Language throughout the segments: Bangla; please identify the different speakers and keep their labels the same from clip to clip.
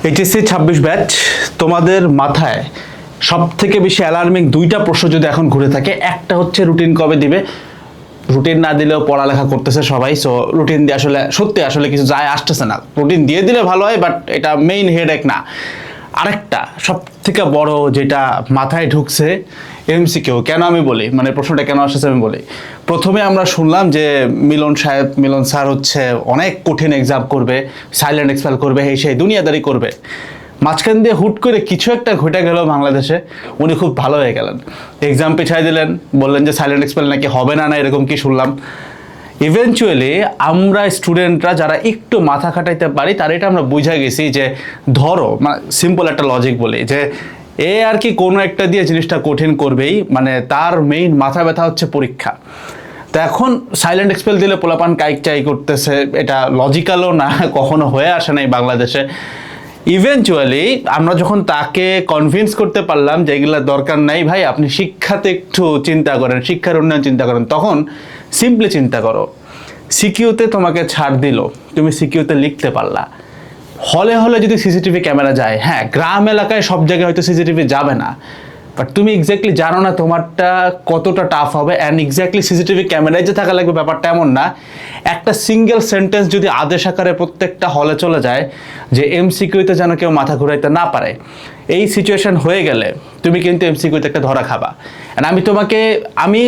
Speaker 1: এইচএসসি 26 ব্যাচ, তোমাদের মাথায় সব থেকে বেশি অ্যালার্মিং দুইটা প্রশ্ন যদি এখন ঘুরে থাকে, একটা হচ্ছে রুটিন কবে দিবে। রুটিন না দিলেও পড়ালেখা করতেছে সবাই, সো রুটিন দিয়ে আসলে কিছু যায় আসতেছে না। রুটিন দিয়ে দিলে ভালো হয়, বাট এটা মেইন হেডেক না। আরেকটা সব থেকে বড় যেটা মাথায় ঢুকছে, এমসিকিউ। কেন আমি বলি, মানে প্রশ্নটা কেন আসছে আমি বলি। প্রথমে আমরা শুনলাম যে মিলন স্যার হচ্ছে অনেক কঠিন এক্সাম করবে, সাইলেন্ট এক্সপেল করবে, সেই দুনিয়াদারি করবে। মাঝখান দিয়ে হুট করে কিছু একটা ঘটে গেল বাংলাদেশে, উনি খুব ভালো হয়ে গেলেন, এক্সাম পিছাই দিলেন, বললেন যে সাইলেন্ট এক্সপেল নাকি হবে না, এরকম কি শুনলাম। ইভেনচুয়ালি আমরা স্টুডেন্টরা যারা একটু মাথা খাটাইতে পারি, তার এটা আমরা বুঝা গেছি যে ধরো, মানে সিম্পল একটা লজিক বলি যে এ আর কি কোনো একটা দিয়ে জিনিসটা কঠিন করবেই, মানে তার মেইন মাথা ব্যথা হচ্ছে পরীক্ষা। তো এখন সাইলেন্ট এক্সপেল দিলে পোলাপান কাইক চাই করতেছে, এটা লজিক্যালও না, কখনো হয়ে আসে নাই বাংলাদেশে। ইভেনচুয়ালি আমরা যখন তাকে কনভিন্স করতে পারলাম যে এগুলো দরকার নাই ভাই, আপনি শিক্ষাতে একটু চিন্তা করেন, শিক্ষার উন্নয়ন চিন্তা করেন, তখন সিম্পলি চিন্তা করো, সিকিউতে তোমাকে ছাড় দিল, তুমি সিকিউতে লিখতে পারলা। হলে হলে যদি সিসিটিভি ক্যামেরা যায়, হ্যাঁ গ্রাম এলাকায় সব জায়গায় হয়তো সিসিটিভি যাবে না, বাট তুমি এক্স্যাক্টলি জানো না তোমারটা কতটা টাফ হবে। অ্যান্ড এক্স্যাক্টলি সিসিটিভি ক্যামেরায় যে থাকা লাগবে ব্যাপারটা এমন না। একটা সিঙ্গেল সেন্টেন্স যদি আদেশ আকারে প্রত্যেকটা হলে চলে যায় যে এমসিকিউতে যেন কেউ মাথা ঘুরাইতে না পারে, এই সিচুয়েশন হয়ে গেলে তুমি কিন্তু এমসিকিউতে একটা ধরা খাবা। অ্যান্ড আমি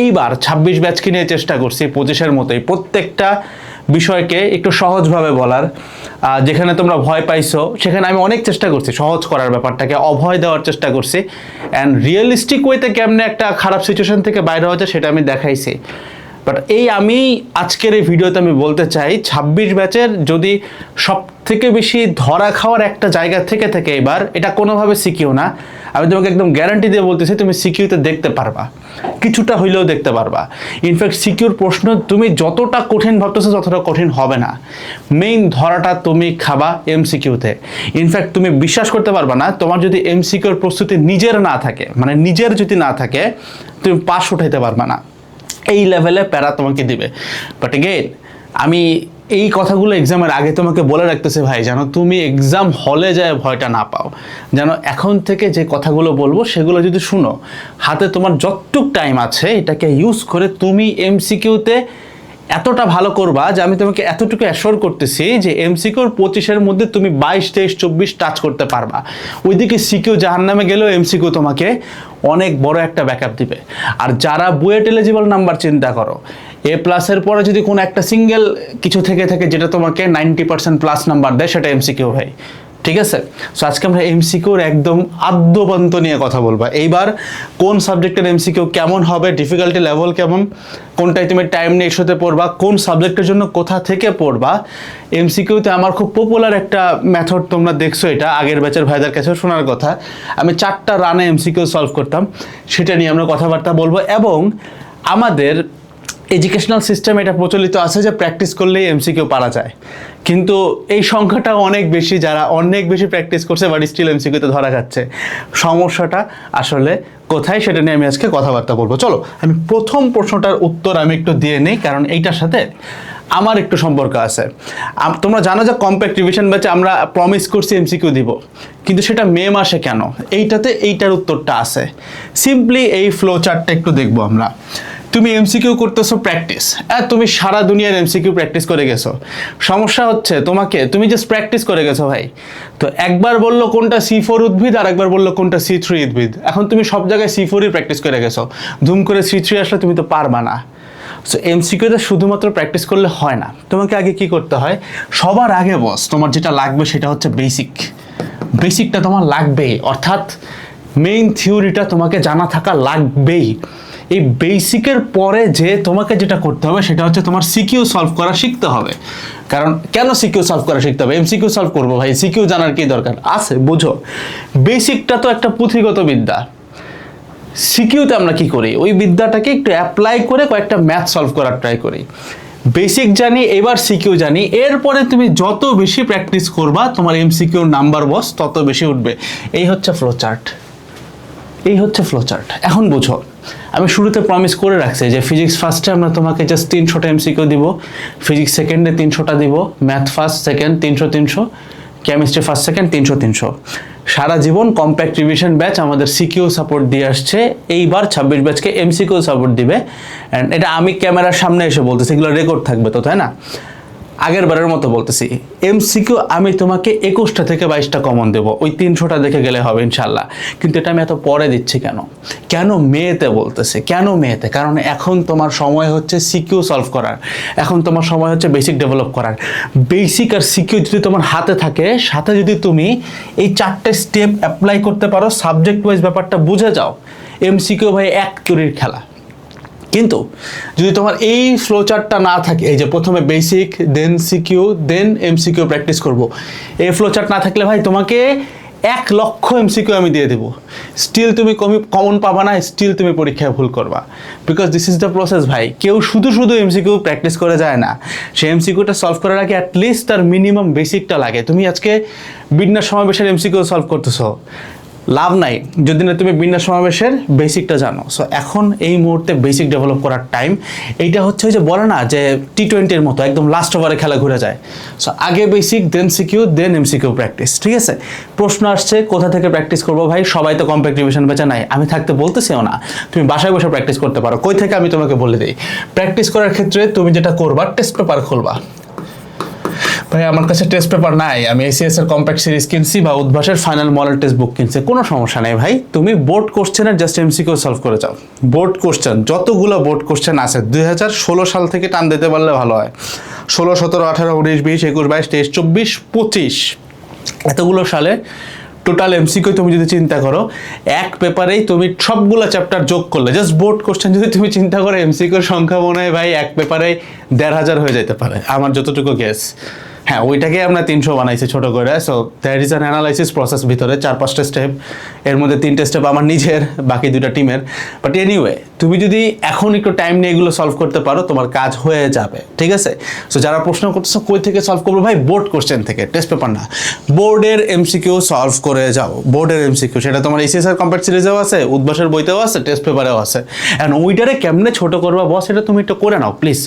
Speaker 1: এইবার 26 ব্যাচকে নিয়ে চেষ্টা করছি 25-এর মতোই প্রত্যেকটা বিষয়কে একটু সহজভাবে বলার। যেখানে তোমরা ভয় পাইছো সেখানে আমি অনেক চেষ্টা করছি সহজ করার ব্যাপারটাকে, অভয় দেওয়ার চেষ্টা করছি। অ্যান্ড রিয়েলিস্টিক ওয়েতে কেমনে একটা খারাপ সিচুয়েশন থেকে বাইরে হওয়া যায় সেটা আমি দেখাইছি। বাট আমি আজকের এই ভিডিওতে আমি বলতে চাই, 26 ব্যাচের যদি সব থেকে বেশি ধরা খাওয়ার একটা জায়গা থেকে এবার, এটা কোনোভাবে সিকিউ না। আমি তোমাকে একদম গ্যারান্টি দিয়ে বলতেছি, তুমি সিকিউতে দেখতে পারবা, কিছুটা হইলেও দেখতে পারবা। ইনফ্যাক্ট সিকিউর প্রশ্ন তুমি যতটা কঠিন ভাবতেছো ততটা কঠিন হবে না। মেইন ধরাটা তুমি খাবা এমসিকিউতে। ইনফ্যাক্ট তুমি বিশ্বাস করতে পারবা না, তোমার যদি এমসিকিউর প্রস্তুতি নিজের না থাকে, মানে নিজের যদি না থাকে, তুমি পাস উঠাইতে পারবা না। এই লেভেলে প্যারা তোমাকে দিবে। বাট এগেইন আমি এই কথাগুলো এক্সামের আগে তোমাকে বলে রাখতেছি ভাই, যেন তুমি এক্সাম হলে যায় ভয়টা না পাও। যেন এখন থেকে যে কথাগুলো বলবো সেগুলো যদি শুনো, হাতে তোমার যতটুক টাইম আছে এটাকে ইউজ করে তুমি এমসিকিউতে এতটা ভালো করবা যে আমি তোমাকে এতটুকু অ্যাশোর করতেছি যে এমসিকিউর 25-এর মধ্যে তুমি 22, 23, 24 টাচ করতে পারবা। ওইদিকে সিকিউ জাহান্নামে গেলেও এমসিকিউ তোমাকে অনেক বড় একটা ব্যাকআপ দিবে। আর যারা বুয়েট এলিজিবল নাম্বার চিন্তা করো, A+-এর পরে যদি কোনো একটা সিঙ্গেল কিছু থেকে যেটা তোমাকে 90% প্লাস নাম্বার দেয়, সেটা এমসিকিউ ভাই, ঠিক আছে? সো আজকে আমরা এমসিকিউর একদম আদ্যপান্ত নিয়ে কথা বলবো। এইবার কোন সাবজেক্টের এমসিকিউ কেমন হবে, ডিফিকাল্টি লেভেল কেমন, কোনটায় তুমি টাইম নিয়ে একসাথে পড়বা, কোন সাবজেক্টের জন্য কোথা থেকে পড়বা। এমসিকিউতে আমার খুব পপুলার একটা মেথড তোমরা দেখছো, এটা আগের ব্যাচের ভাইদের কাছেও শোনার কথা। আমি 4টা রানে এমসিকিউ সলভ করতাম, সেটা নিয়ে আমরা কথাবার্তা বলবো। এবং আমাদের এডুকেশনাল সিস্টেম এটা প্রচলিত আছে যে প্র্যাকটিস করলেই এমসিকিউ পারা যায়, কিন্তু এই সংখ্যাটা অনেক বেশি, যারা অনেক বেশি প্র্যাকটিস করছে বাট স্টিল এমসিকিউতে ধরা যাচ্ছে। সমস্যাটা আসলে কোথায় সেটা নিয়ে আমি আজকে কথাবার্তা বলবো। চলো আমি প্রথম প্রশ্নটার উত্তর আমি একটু দিয়ে নিই, কারণ এইটার সাথে আমার একটু সম্পর্ক আছে। তোমরা জানো যে কম্প্যাক্ট রিভিশন ব্যাচে আমরা প্রমিস করছি এমসিকিউ দিব, কিন্তু সেটা মে মাসে কেন, এইটার উত্তরটা আছে। সিম্পলি এই ফ্লো চার্টটা একটু দেখবো আমরা। তুমি এমসিকিউ করতেছো প্র্যাকটিস, তুমি সারা দুনিয়ার এমসিকিউ প্র্যাকটিস করে গেছো। সমস্যা হচ্ছে তুমি জাস্ট প্র্যাকটিস করে গেছো ভাই। তো একবার বললো কোনটা C4 উদ্ভিদ, আর একবার বললো কোনটা C3 উদ্ভিদ। এখন তুমি সব জায়গায় C4ই প্র্যাকটিস করে গেছো, ধুম করে C3 আসলে তুমি তো পারবা না। সো এমসিকিউতে শুধুমাত্র প্র্যাকটিস করলে হয় না, তোমাকে আগে কি করতে হয়, সবার আগে বস তোমার যেটা লাগবে সেটা হচ্ছে বেসিকটা তোমার লাগবেই, অর্থাৎ মেইন থিওরিটা তোমাকে জানা থাকা লাগবেই। এই বেসিকের পরে যে তোমাকে যেটা করতে হবে সেটা হচ্ছে তোমার সিকিউ সলভ করা শিখতে হবে। কারণ কেন সিকিউ সলভ করা শিখতে হবে? এমসিকিউ সলভ করবো ভাই, সিকিউ জানার কি দরকার আছে? বুঝো, বেসিকটা তো একটা পুঁথিগত বিদ্যা। সিকিউতে আমরা কি করি, ওই বিদ্যাটাকে একটু অ্যাপ্লাই করে কয়েকটা ম্যাথ সলভ করার ট্রাই করি। বেসিক জানি, এবার সিকিউ জানি, এরপরে তুমি যত বেশি প্র্যাকটিস করবা তোমার এমসিকিউর নাম্বার বস তত বেশি উঠবে। এই হচ্ছে ফ্লো চার্ট। এখন বুঝো, আমি শুরুতে প্রমিস করে রাখছি যে ফিজিক্স ফার্স্টে আমরা তোমাকে জাস্ট 300টা এমসিকিউ দিব, ফিজিক্স সেকেন্ডে 300টা দিব, math first second 300, chemistry first second 300 সারা জীবন কম্প্যাক্ট রিভিশন ব্যাচ আমাদের সিকিউ সাপোর্ট দিয়ে আসছে, এইবার 26 ব্যাচকে এমসিকিউ সাপোর্ট দিবে। অ্যান্ড এটা আমি ক্যামেরার সামনে এসে বলতেছি, এগুলো রেকর্ড থাকবে তো, তাই না? আগের বারের মতো বলতেছি, এমসিকিউ আমি তোমাকে 21টা থেকে 22টা কমন দেবো, ওই 300টা দেখে গেলে হবে ইনশাল্লাহ। কিন্তু এটা আমি এত পরে দিচ্ছি কেন মেতে বলতেছি, কেন মেতে? কারণ এখন তোমার সময় হচ্ছে সিকিউ সলভ করার, এখন তোমার সময় হচ্ছে বেসিক ডেভেলপ করার। বেসিক আর সিকিউ যদি তোমার হাতে থাকে, সাথে যদি তুমি এই 4টে স্টেপ অ্যাপ্লাই করতে পারো, সাবজেক্ট ওয়াইজ ব্যাপারটা বুঝে যাও, এমসিকিউ ভাই এক তুরির খেলা। কিন্তু যদি তোমার এই ফ্লো চার্টটা না থাকে, এই যে প্রথমে বেসিক, দেন সিকিউ, দেন এমসিকিউ প্র্যাকটিস করব, এই ফ্লো চার্ট না থাকলে ভাই তোমাকে 1 লক্ষ এমসিকিউ আমি দিয়ে দেবো, স্টিল তুমি কমন পাবা না, স্টিল তুমি পরীক্ষায় ভুল করবা। Because this is the process ভাই। কেউ শুধু এমসিকিউ প্র্যাকটিস করে যায় না, সে এমসিকিউটা সলভ করার আগে অ্যাটলিস্ট তার মিনিমাম বেসিকটা লাগে। তুমি আজকে বিন্যাস সমাবেশের এমসিকিউ সলভ করতেছো, লাভ নাই যদি না তুমি বিন্যাস সমাবেশের বেসিকটা জানো। সো এখন এই মুহূর্তে বেসিক ডেভেলপ করার টাইম। এইটা হচ্ছে যে বলে না যে T20-র মতো একদম লাস্ট ওভারে খেলা ঘুরে যায়। সো আগে বেসিক, দেন সিকিউ, দেন এমসিকিউ প্র্যাকটিস, ঠিক আছে? প্রশ্ন আসছে কোথা থেকে প্র্যাকটিস করবো ভাই? সবাই তো কম্প্যাক্ট রিভিশন বেচা নাই, আমি থাকতে বলতেছিও না, তুমি বাসায় বসে প্র্যাকটিস করতে পারো। কই থেকে আমি তোমাকে বলে দিই। প্র্যাকটিস করার ক্ষেত্রে তুমি যেটা করবা, টেস্ট পেপার খুলবা। ভাই আমার কাছে টেস্ট পেপার নাই, আমি এসিএস এর কম্প্যাক্ট সিরিজ কিনছি বা উদ্ভাসের ফাইনাল মডেল টেক্সট বুক কিনছি, কোনো সমস্যা নেই ভাই। তুমি বোর্ড কোশ্চেনের জাস্ট এমসিকিউ সলভ করে যাও। বোর্ড কোশ্চেন যতগুলো বোর্ড কোশ্চেন আছে 2016 সাল থেকে টান দিতে পারলে ভালো হয়। 16, 17, 18, 19, 20, 21, 22, 23, 24, 25 এতগুলো সালে টোটাল এমসিকিউ তুমি যদি চিন্তা করো, এক পেপারেই তুমি সবগুলো চ্যাপ্টার যোগ করলে, জাস্ট বোর্ড কোশ্চেন যদি তুমি চিন্তা করো, এমসিকিউর সংখ্যা মনে হয় ভাই এক পেপারে 1,500 হয়ে যেতে পারে, আমার যতটুকু গেস। হ্যাঁ, ওইটাকে আমরা 300 বানাইছি ছোট করে। So that is an analysis process, ভিতরে 4-5টা স্টেপ, এর মধ্যে 3টে স্টেপ আমার নিজের, বাকি 2টা টিমের। বাট এনিওয়ে, তুমি যদি এখন একটু টাইম নিয়ে এগুলো সলভ করতে পারো, তোমার কাজ হয়ে যাবে, ঠিক আছে? সো যারা প্রশ্ন করতেছো কই থেকে সলভ করবো ভাই, বোর্ড কোশ্চেন থেকে, টেস্ট পেপার না, বোর্ডের এমসিকিউ সলভ করে যাও। বোর্ডের এমসিকিউ সেটা তোমার এসিএস এর কম্প্যাক্ট সিরিজেও আছে, উদ্ভাসের বইতেও আছে, টেস্ট পেপারেও আছে। অ্যান্ড ওইটারে কেমনে ছোট করবা বস, এটা তুমি একটু করে নাও প্লিজ।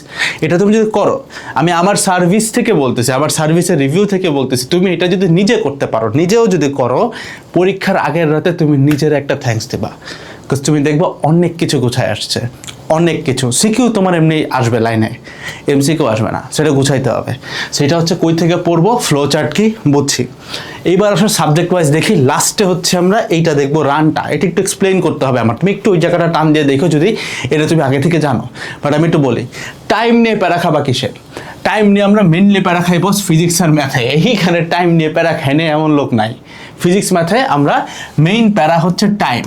Speaker 1: এটা তুমি যদি করো, আমি আমার সার্ভিস থেকে বলতেছি, আমার সার্ভিসের রিভিউ থেকে বলতেছি, তুমি এটা যদি নিজে করতে পারো, নিজেও যদি করো, পরীক্ষার আগের রাতে তুমি নিজের একটা থ্যাঙ্কস দেবা। বিকজ তুমি দেখবো অনেক কিছু গুছায় আসছে, অনেক কিছু। সিকিউ তোমার এমনি আসবে লাইনে, এমসিকিউ আসবে না, সেটা গুছাইতে হবে। সেটা হচ্ছে কই থেকে পড়বো, ফ্লো চার্ট কি বুঝছি। এইবার আসলে সাবজেক্ট ওয়াইজ দেখি, লাস্টে হচ্ছে আমরা এইটা দেখবো, রানটা। এটা একটু এক্সপ্লেন করতে হবে আমার, তুমি একটু ওই জায়গাটা টান দিয়ে দেখো যদি এটা তুমি আগে থেকে জানো। বাট আমি একটু বলি, টাইম নিয়ে প্যারা খাবা কিসের? টাইম নিয়ে আমরা মেনলি প্যারা খাই বস ফিজিক্স আর ম্যাথে। এইখানে টাইম নিয়ে প্যারা খাই না এমন লোক নাই। ফিজিক্স ম্যাথে আমরা মেইন প্যারা হচ্ছে টাইম।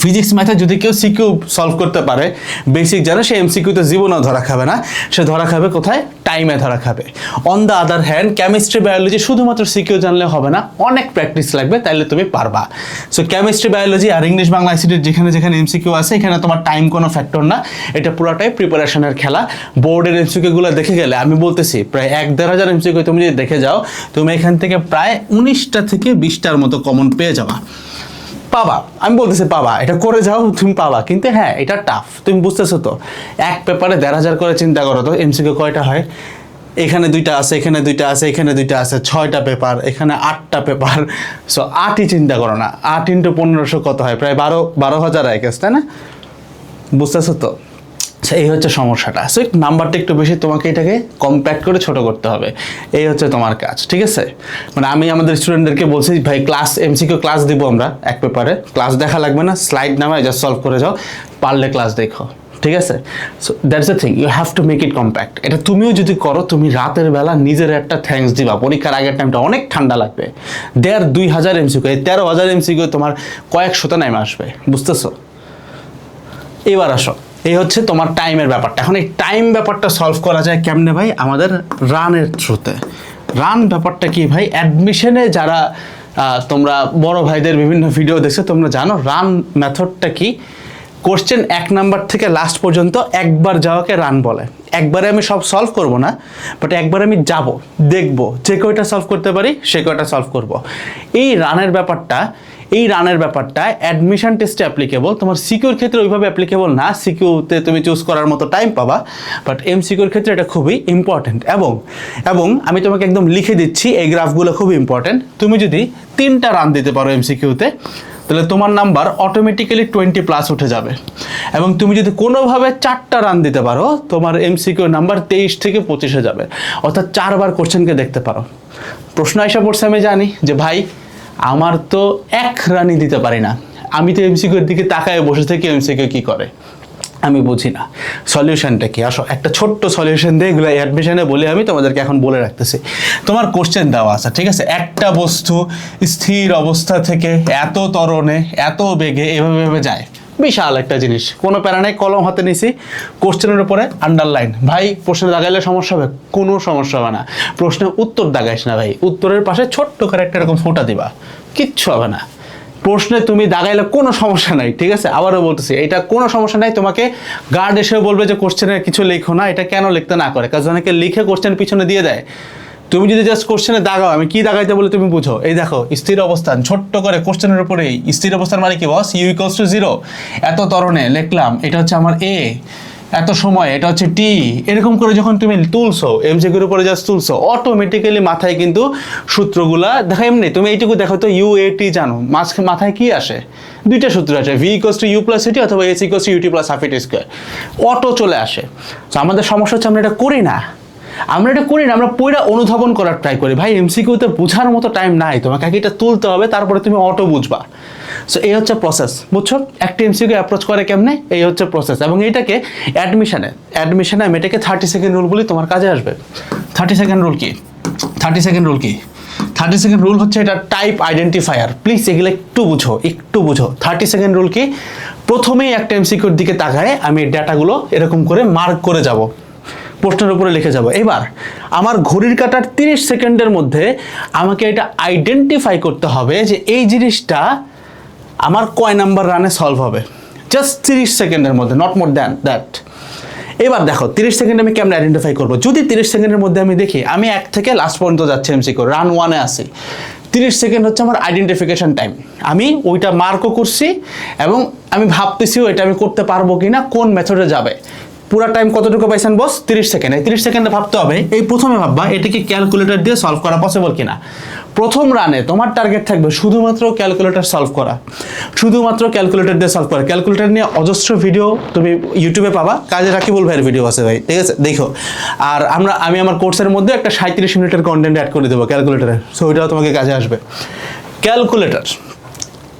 Speaker 1: ফিজিক্স ম্যাথে যদি কেউ সিকিউ সলভ করতে পারে, বেসিক জানে, সে এমসিকিউতে জীবনেও ধরা খাবে না, সে ধরা খাবে কোথায়? টাইমে ধরা খাবে। On the other hand, chemistry biology শুধুমাত্র সিকিউ জানলে হবে না, অনেক প্র্যাকটিস লাগবে, তাইলে তুমি পারবা। সো কেমিস্ট্রি বায়োলজি আর ইংলিশ বাংলা আইসিটির যেখানে যেখানে এমসিকিউ আছে, এখানে তোমার টাইম কোনো ফ্যাক্টর না, এটা পুরোটাই প্রিপারেশনের খেলা। বোর্ডের এমসিকিউগুলো দেখে গেলে আমি বলতেছি প্রায় 1-1.5 হাজার এমসিকিউ তুমি যদি দেখে যাও, তুমি এখান থেকে প্রায় 19টা থেকে 20টার মতো কমন পেয়ে যাবা, পাবা। আমি বলতেছি পাবা, এটা করে যাও, তুমি পাবা। কিন্তু হ্যাঁ, এটা টাফ, তুমি বুঝতেছো তো। এক পেপারে 1,500 করে চিন্তা করো তো, এমসিকিউ কয়টা হয়? এখানে 2টা আছে, এখানে 2টা আছে, এখানে 2টা আছে, 6টা পেপার, এখানে 8টা পেপার। সো 8ই চিন্তা করো না, 8 × 1500 কত হয়? প্রায় 12,000 আইকেস, তাই না? বুঝতেছো তো? এই হচ্ছে সমস্যাটা। সো নাম্বারটা একটু বেশি, তোমাকে এটাকে কম্প্যাক্ট করে ছোট করতে হবে, এই হচ্ছে তোমার কাজ, ঠিক আছে? মানে আমি আমাদের স্টুডেন্টদেরকে বলছি ভাই, ক্লাস এমসিকিউ ক্লাস দিব আমরা এক পেপারে, ক্লাস দেখা লাগবে না, স্লাইড নামায় জাস্ট সলভ করে যাও, পারলে ক্লাস দেখো, ঠিক আছে? So that's the thing, you have to make it compact. এটা তুমিও যদি করো, তুমি রাতের বেলা নিজের একটা থ্যাঙ্কস দিবা। পরীক্ষার আগের টাইমটা অনেক ঠান্ডা লাগবে। 2,500 এমসিকিউ, এই 13,000 এমসিকিউ তোমার কয়েকশোতে নেমে আসবে, বুঝতেছো? এবার আসো, এই হচ্ছে তোমার টাইমের ব্যাপারটা। এখন এই টাইম ব্যাপারটা সলভ করা যায় কেমনে ভাই? আমাদের রানের থ্রুতে। রান ব্যাপারটা কি ভাই? অ্যাডমিশনে যারা তোমরা বড় ভাইদের বিভিন্ন ভিডিও দেখছো, তোমরা জানো রান মেথডটা কি। কোশ্চেন 1 নাম্বার থেকে লাস্ট পর্যন্ত একবার যাওয়াকে রান বলে। একবারে আমি সব সলভ করব না, বাট একবার আমি যাব, দেখব, যে কয়টা সলভ করতে পারি সে কয়টা সলভ করব। এই রানের ব্যাপারটা অ্যাডমিশন টেস্টে অ্যাপ্লিকেবল, তোমার সিকিউর ক্ষেত্রে ওইভাবে অ্যাপ্লিকেবল না, সিকিউতে তুমি চুজ করার মতো টাইম পাবা, বাট এমসিকিউর ক্ষেত্রে এটা খুবই ইম্পর্টেন্ট। এবং আমি তোমাকে একদম লিখে দিচ্ছি, এই গ্রাফগুলো খুবই ইম্পর্টেন্ট। তুমি যদি 3টা রান দিতে পারো এমসিকিউতে, তাহলে তোমার নাম্বার অটোমেটিক্যালি 20+ উঠে যাবে। এবং তুমি যদি কোনোভাবে 4টা রান দিতে পারো, তোমার এমসিকিউ নাম্বার 23 থেকে 25 যাবে, অর্থাৎ 4বার কোশ্চেনকে দেখতে পারো। প্রশ্ন আইসা পড়ছে, আমি জানি যে ভাই আমার তো 1 রানই দিতে পারি না, আমি তো এমসিকিউর দিকে তাকায় বসে থেকে এমসিকিউ কি করে আমি বুঝি না, সলিউশনটা কি? আসো একটা ছোট্ট সলিউশন দিয়ে এগুলো অ্যাডমিশনে বলে আমি তোমাদেরকে এখন বলে রাখতেছি। তোমার কোশ্চেন দেওয়া আছে, ঠিক আছে, একটা বস্তু স্থির অবস্থা থেকে এত ত্বরণে এত বেগে এভাবে যায়, বিশাল একটা জিনিস, কোনো প্যারা নাই, কলম হাতে নিছি, কোশ্চেনের উপরে আন্ডারলাইন। ভাই প্রশ্নে দাগাইলে সমস্যা হবে? কোনো সমস্যা হবে না। প্রশ্নে উত্তর দাগাইস না ভাই, উত্তরের পাশে ছোট্ট করে একটা এরকম ফোঁটা দিবা, কিচ্ছু হবে না। প্রশ্নে তুমি দাগাইলে কোনো সমস্যা নাই, ঠিক আছে? আবারও বলতেছি, এটা কোনো সমস্যা নাই। তোমাকে গার্ড এসেও বলবে যে কোশ্চেনের কিছু লেখো না, এটা কেন লিখতে না করে? কারণ অনেকে লিখে কোশ্চেন পিছনে দিয়ে দেয়। তুমি যদি জাস্ট কোশ্চেনে দাগাও, আমি কি দাগাইতে বলে তুমি বুঝো। এই দেখো স্থির অবস্থান, ছোট্ট করে কোশ্চেনের উপরেই স্থির অবস্থান মানে কি বস? u = 0, এত ত্বরণে লিখলাম, এটা হচ্ছে আমার a, এত সময় এটা হচ্ছে t, এরকম করে যখন তুমি তুলছো এমসিকিউর উপরে জাস্ট তুলছো, অটোমেটিক্যালি মাথায় কিন্তু সূত্রগুলা দেখা। এমনি তুমি এইটুকু দেখো তো UAT জানো, মাথায় কি আসে? 2টা সূত্র আছে, v = u + at অথবা s = ut + half-at², অটো চলে আসে। তো আমাদের সমস্যা হচ্ছে আমরা এটা করি না, আমরা পুরো অনুধাবন করার ট্রাই করি। ভাই এমসিকিউতে বোঝার মতো টাইম নাই, তোমাকে আগে এটা তুলতে হবে, তারপরে তুমি অটো বুঝবা। সো এই হচ্ছে প্রসেস, বুঝছো? একটা এমসিকিউ অ্যাপ্রোচ করে কেমনে, এই হচ্ছে প্রসেস। এবং এইটাকে অ্যাডমিশনে আমি এটাকে 30 সেকেন্ড রুল বলি, তোমার কাজে আসবে। 30 সেকেন্ড রুল কি? 30 সেকেন্ড রুল হচ্ছে এটা টাইপ আইডেন্টিফায়ার। প্লিজ এগুলো একটু বুঝো। 30 সেকেন্ড রুল কি? প্রথমেই একটা এমসিকিউর দিকে তাকায় আমি ডেটাগুলো এরকম করে মার্ক করে যাব, প্রশ্নের উপরে লিখে যাব। এবার আমার ঘড়ির কাঁটার 30 সেকেন্ডের মধ্যে আমাকে এটা আইডেন্টিফাই করতে হবে যে এই জিনিসটা আমার কয় নাম্বার রানে সলভ হবে। জাস্ট 30 সেকেন্ডের মধ্যে, নট মোর দ্যান দ্যাট। এবার দেখো 30 সেকেন্ড আমি কেমন আইডেন্টিফাই করবো। যদি 30 সেকেন্ডের মধ্যে আমি দেখি আমি 1 থেকে লাস্ট পর্যন্ত যাচ্ছি এমসিকিউ, রান 1-এ আসি, 30 সেকেন্ড হচ্ছে আমার আইডেন্টিফিকেশন টাইম। আমি ওইটা মার্কও করছি এবং আমি ভাবতেছিও এটা আমি করতে পারবো কিনা, কোন মেথডে যাবে। পুরো টাইম কতটুকু পাইছেন বস? 30 সেকেন্ড। এই 30 সেকেন্ডে ভাবতে হবে, এই প্রথমে ভাববা এটা কি ক্যালকুলেটর দিয়ে সলভ করা পসিবল কিনা। প্রথম রানে তোমার টার্গেট থাকবে শুধুমাত্র ক্যালকুলেটর সলভ করা, ক্যালকুলেটর নিয়ে অজস্র ভিডিও তুমি ইউটিউবে পাবা, কাজে রাকিবুল ভাইয়ের ভিডিও আছে ভাই, ঠিক আছে, দেখো। আর আমি আমার কোর্সের মধ্যে একটা 37 মিনিটের কন্টেন্ট অ্যাড করে দেবো ক্যালকুলেটরে, সো ওইটাও তোমাকে কাজে আসবে। ক্যালকুলেটর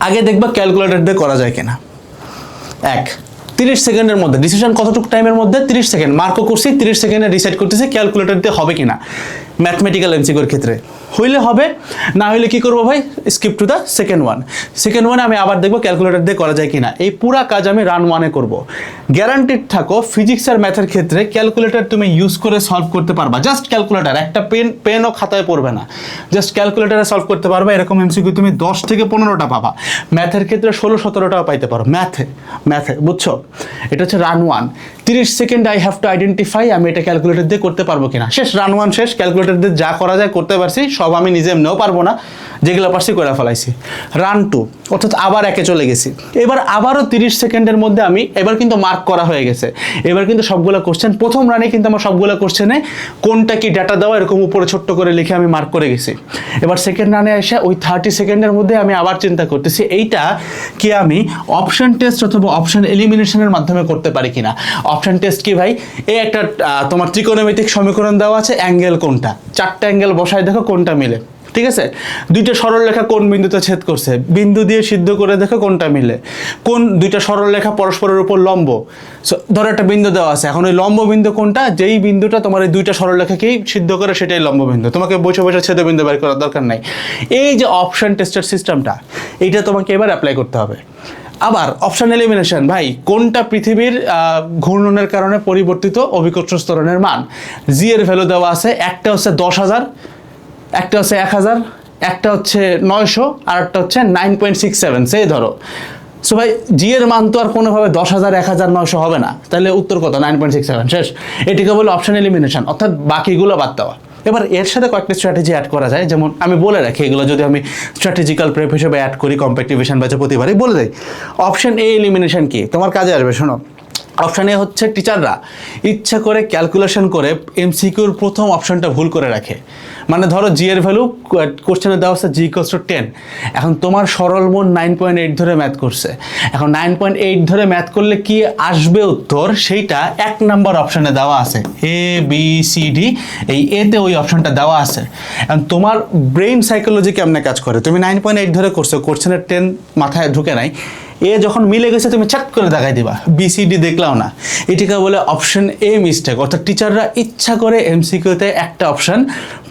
Speaker 1: আগে দেখবা ক্যালকুলেটর দিয়ে করা যায় কিনা। 30 সেকেন্ডের মধ্যে ডিসিশন, কতটুকু টাইমের মধ্যে? 30 সেকেন্ড মার্কও করছি, 30 সেকেন্ডে ডিসাইড করতেছি ক্যালকুলেটর দিয়ে হবে কিনা। ম্যাথমেটিক্যাল এমসিকিউর ক্ষেত্রে হইলে হবে, না হইলে কি করবো ভাই? Skip to the second one আমি আবার দেখবো ক্যালকুলেটর দিয়ে করা যায় কিনা। এই পুরা কাজ আমি রান 1-এ করবো। গ্যারান্টিড থাকো ফিজিক্স আর ম্যাথের ক্ষেত্রে ক্যালকুলেটর তুমি ইউজ করে সলভ করতে পারবা। জাস্ট ক্যালকুলেটর, একটা পেনও খাতায় পড়বে না, জাস্ট ক্যালকুলেটরে সলভ করতে পারবা। এরকম এমসিকিউ তুমি 10 থেকে 15টা পাবা। ম্যাথের ক্ষেত্রে 16-17টাও পাইতে পারো। ম্যাথে বুঝছো? এটা হচ্ছে run 1। 30 second I have to identify আমি এটা ক্যালকুলেটর দিয়ে করতে পারবো কিনা। শেষ, রান 1 শেষ। ক্যালকুলেটর দিয়ে যা করা যায় করতে পারছি, সব আমি নিজে এমনিও পারবো না, যেগুলো পারছি করে ফেলাইছি। রান 2, অর্থাৎ আবার 1-এ চলে গেছি। এবার আবারও 30 সেকেন্ডের মধ্যে আমি, এবার কিন্তু মার্ক করা হয়ে গেছে, এবার কিন্তু সবগুলো কোশ্চেন, প্রথম রানে কিন্তু আমার সবগুলো কোশ্চেনে কোনটা কি ডাটা দেওয়া এরকম উপরে ছোট্ট করে লিখে আমি মার্ক করে গেছি। এবার সেকেন্ড রানে এসে ওই 30 সেকেন্ডের মধ্যে আমি আবার চিন্তা করতেছি এইটা কি আমি অপশন টেস্ট অথবা অপশন এলিমিনেশনের মাধ্যমে করতে পারি কিনা। অপশন টেস্ট কি ভাই? এই একটা তোমার ত্রিকোণমিতিক সমীকরণ দেওয়া আছে, অ্যাঙ্গেল কোনটা, 4টা অ্যাঙ্গেল বসায় দেখো কোনটা মিলে, ঠিক আছে? 2টা সরলরেখা কোন বিন্দুতে ছেদ করছে, বিন্দু দিয়ে সিদ্ধ করে দেখো কোনটা মিলে। কোন 2টা সরলরেখা পরস্পরের উপর লম্ব, ধরো একটা বিন্দু দেওয়া আছে, এখন ওই লম্ব বিন্দু কোনটা, যেই বিন্দুটা তোমার এই 2টা সরলরেখাকেই সিদ্ধ করে সেটাই লম্ব বিন্দু। তোমাকে বসে ছেদবিন্দু বের করার দরকার নাই। এই যে অপশন টেস্টের সিস্টেমটা, এইটা তোমাকে এবার অ্যাপ্লাই করতে হবে। আবার অপশন এলিমিনেশন, ভাই কোনটা পৃথিবীর ঘূর্ণনের কারণে পরিবর্তিত অভিকর্ষ ত্বরণের মান। জি এর ভ্যালু দেওয়া আছে, একটা হচ্ছে 10,000, একটা হচ্ছে 1000, একটা হচ্ছে 900, আর একটা হচ্ছে 9.67। সেই ধরো সো ভাই জি এর মান তো আর কোনোভাবে 10,000 1,900 হবে না, তাহলে উত্তর কত? 9.67 শেষ। এটিকে বলে অপশন এলিমিনেশন, অর্থাৎ বাকিগুলো বাদ দেওয়া। এবার এর সাথে কয়েকটা স্ট্র্যাটেজি অ্যাড করা যায়, যেমন আমি বলে রাখি এগুলো যদি আমি স্ট্র্যাটেজিক্যাল প্রেপ হিসেবে অ্যাড করি কম্পিটিশন ব্যাচে প্রতিবারই বলে দেয়। অপশন এ এলিমিনেশন কি তোমার কাজে আসবে শোনো। অপশন এ হচ্ছে টিচাররা ইচ্ছা করে ক্যালকুলেশন করে এমসিকিউর প্রথম অপশনটা ভুল করে রাখে। মানে ধরো জি এর ভ্যালু কোশ্চেনে দেওয়া হচ্ছে জি ইকুয়ালস টু 10, এখন তোমার সরল মন 9.8 ধরে ম্যাথ করছে, এখন 9.8 ধরে ম্যাথ করলে কি আসবে উত্তর, সেইটা 1 নাম্বার অপশনে দেওয়া আছে, এ বি সি ডি, এই এতে ওই অপশনটা দেওয়া আছে। এখন তোমার ব্রেইন সাইকোলজি কেমনে কাজ করে, তুমি 9.8 ধরে করছো, কোশ্চেনের 10 মাথায় ঢুকে নাই, এ যখন মিলে গেছে তুমি চাট করে দেখাই দিবা, বিসিডি দেখলাও না। এটিকে বলে অপশন এ মিস্টেক, অর্থাৎ টিচাররা ইচ্ছা করে এমসিকিউতে একটা অপশন,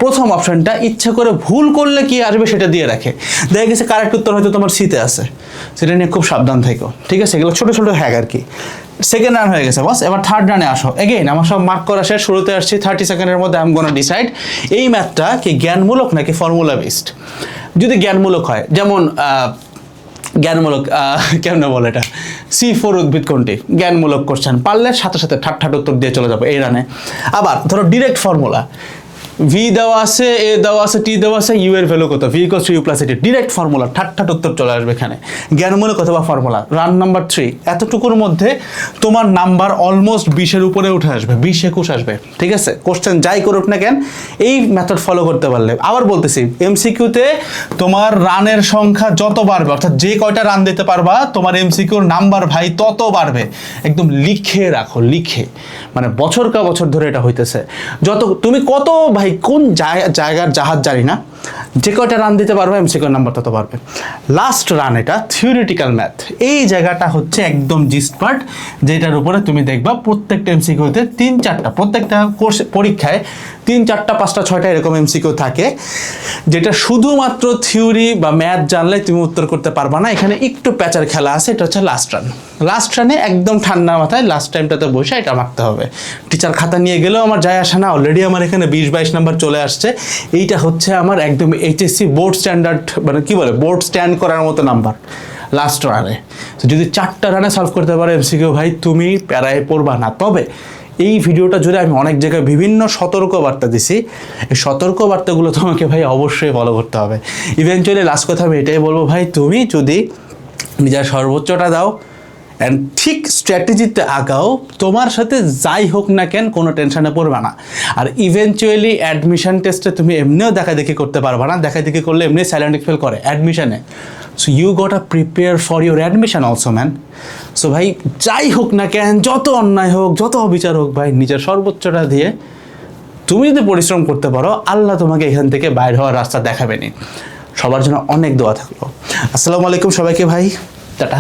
Speaker 1: প্রথম অপশনটা ইচ্ছা করে ভুল করলে কি আসবে সেটা দিয়ে রাখে। দেখা গেছে কারেক্ট উত্তর হয়তো তোমার সিতে আছে, সেটা নিয়ে খুব সাবধান থেকো, ঠিক আছে? এগুলো ছোটো ছোটো হ্যাক আর কি। সেকেন্ড রান হয়ে গেছে বস, এবার থার্ড রানে আসো। এগেইন আমার সব মার্ক করা শেষ, শুরুতে আসছি 30 সেকেন্ডের মধ্যে আই এম গোনা ডিসাইড এই ম্যাথটা কি জ্ঞানমূলক নাকি ফর্মুলা বেসড। যদি জ্ঞানমূলক হয়, যেমন জ্ঞানমূলক কেমন বলে এটা, C4 উদ্ভিদ কোনটি, জ্ঞানমূলক কোশ্চেন, পারলে সাথে সাথে ঠাট উত্তর দিয়ে চলে যাবো এই রানে। আবার ধরো ডিরেক্ট ফর্মুলা, ভি দেওয়া আছে, এ দেওয়া আছে, টি দেওয়া আছে, ইউ এর ভ্যালু কত, V equals to U plus A T, direct formula, that উত্তর চলে আসবে এখানে। জ্ঞানমূলক অথবা ফর্মুলা। রান নাম্বার 3, এতটুকুর মধ্যে তোমার নাম্বার অলমোস্ট 20-এর উপরে উঠে আসবে, 20-21 আসবে, ঠিক আছে? কোশ্চেন যাই করুক না কেন এই মেথড ফলো করতে পারলে। আবার বলতেছি এমসিকিউতে তোমার রানের সংখ্যা যত বাড়বে, অর্থাৎ যে কয়টা রান দিতে পারবা তোমার এমসিকিউর নাম্বার ভাই তত বাড়বে। একদম লিখে রাখো, লিখে, মানে বছর কা বছর ধরে এটা হইতেছে। যত তুমি কত ভাই কোন জায়গার জাহাজ জানি না, যে কয়টা রান দিতে পারবে এমসিকিউর নাম্বার তত বাড়বে। লাস্ট রান, এটা থিওরিটিক্যাল ম্যাথ, এই জায়গাটা হচ্ছে একদম জিস্ট পার্ট, যেটার উপরে তুমি দেখবা প্রত্যেকটা এমসিকিউতে 3-4টা, প্রত্যেকটা কোর্স পরীক্ষায় 3, 4, 5, 6টা এরকম এমসিকিউ থাকে, যেটা শুধুমাত্র থিওরি বা ম্যাথ জানলে তুমি উত্তর করতে পারবা না। এখানে একটু প্যাচার খেলা আছে, এটা হচ্ছে লাস্ট রান। লাস্ট রানে একদম ঠান্ডা মাথায় লাস্ট টাইমটাতে বসে এটা মারতে হবে। টিচার খাতা নিয়ে গেলেও আমার যায় আসে না, অলরেডি আমার এখানে 20-22 নাম্বার চলে আসছে। এইটা হচ্ছে আমার একদম এইচএসসি বোর্ড স্ট্যান্ডার্ড, মানে কি বলে, বোর্ড স্ট্যান্ড করার মতো নাম্বার লাস্ট রানে। তো যদি 4টা রানে সলভ করতে পারো এমসিকিউ, ভাই তুমি প্যারায় পড়বা না। তবে এই ভিডিওটা জুড়ে আমি অনেক জায়গায় বিভিন্ন সতর্কবার্তা দিছি, এই সতর্কবার্তাগুলো তোমাকে ভাই অবশ্যই ফলো করতে হবে। ইভেনচুয়ালি লাস্ট কথা আমি এটাই বলবো, ভাই তুমি যদি নিজের সর্বোচ্চটা দাও অ্যান্ড ঠিক স্ট্র্যাটেজিতে আগাও, তোমার সাথে যাই হোক না কেন কোনো টেনশনে পড়বে না। আর ইভেনচুয়ালি অ্যাডমিশন টেস্টে তুমি এমনিও দেখাদেখি করতে পারবে না, দেখাদেখি করলে এমনি সাইলেন্ট ফেল করে অ্যাডমিশনে। So you got prepare for your admission also man. So ভাই যাই হোক না কেন, যত অন্যায় হোক, যত অবিচার হোক, ভাই নিজের সর্বোচ্চটা দিয়ে তুমি যদি পরিশ্রম করতে পারো, আল্লাহ তোমাকে এখান থেকে বাইর হওয়ার রাস্তা দেখাবেনি। সবার জন্য অনেক দোয়া থাকলো। আসসালামু আলাইকুম সবাইকে ভাই, টাটা।